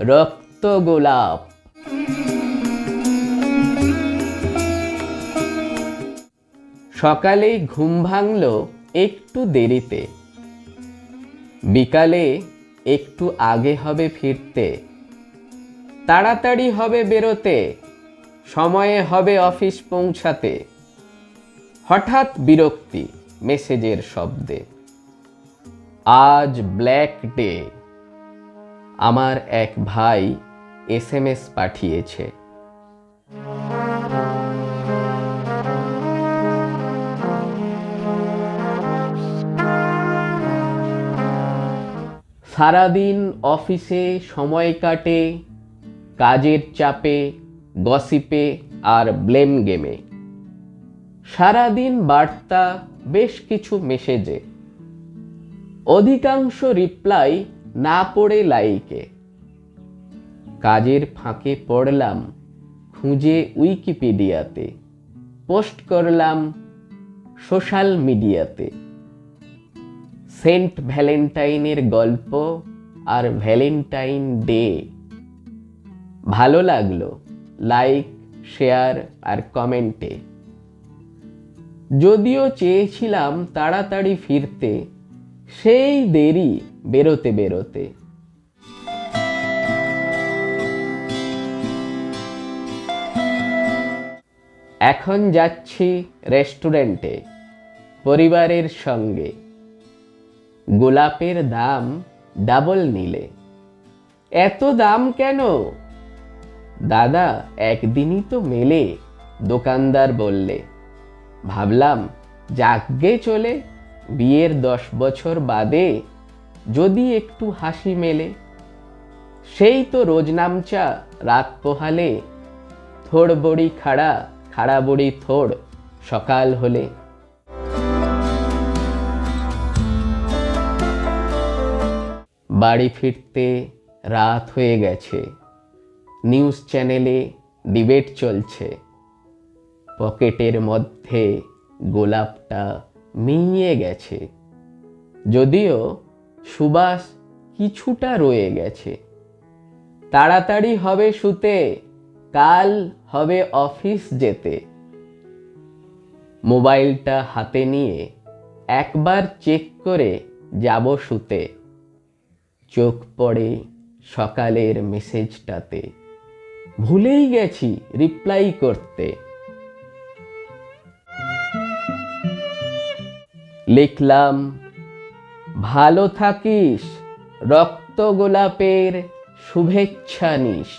রক্ত গোলাপ। সকালে ঘুম ভাঙল একটু দেরিতে, বিকালে একটু আগে হবে ফিরতে, তাড়াতাড়ি হবে বেরোতে, সময়ে হবে অফিস পৌঁছাতে। হঠাৎ বিরক্তি মেসেজের শব্দে, আজ ব্ল্যাক ডে। আমার এক ভাই SMS পাঠিয়েছে। সারাদিন অফিসে সময় কাটে কাজের চাপে, গসিপে আর ব্লেম গেমে। সারাদিন বার্তা, বেশ কিছু মেসেজে, অধিকাংশ রিপ্লাই না পড়ে লাইকে। কাজের ফাঁকে পড়লাম খুঁজে উইকিপিডিয়াতে, পোস্ট করলাম সোশ্যাল মিডিয়াতে। সেন্ট ভ্যালেন্টাইনের গল্প আর ভ্যালেন্টাইন ডে। ভালো লাগলো লাইক, শেয়ার আর কমেন্টে। যদিও চেয়েছিলাম তাড়াতাড়ি ফিরতে, সেই দেরি বেরোতে বেরোতে। এখন যাচ্ছি রেস্টুরেন্টে পরিবারের সঙ্গে। গোলাপের দাম ডাবল নিলে। এত দাম কেন? দাদা, একদিনই তো মেলে, দোকানদার বললে। ভাবলাম যাকগে চলে, বিয়ের 10 বছর বাদে যদি একটু হাসি মেলে। সেই তো রোজ নামচা রাত পোহালে, থোড় বড়ি খাড়া, খাড়া বড়ি থোড় সকাল হলে। বাড়ি ফিরতে রাত হয়ে গেছে। নিউজ চ্যানেলে ডিবেট চলছে। পকেটের মধ্যে গোলাপটা মিইয়ে গেছে, যদিও সুবাস কিছুটা রয়ে গেছে। তাড়াতাড়ি হবে শুতে, কাল হবে অফিস যেতে। মোবাইলটা হাতে নিয়ে একবার চেক করে যাব শুতে। চোখ পড়ে সকালের মেসেজটাতে, ভুলেই গেছি রিপ্লাই করতে। লিখলাম, ভালো থাকিস, রক্ত গোলাপের শুভেচ্ছা নিস।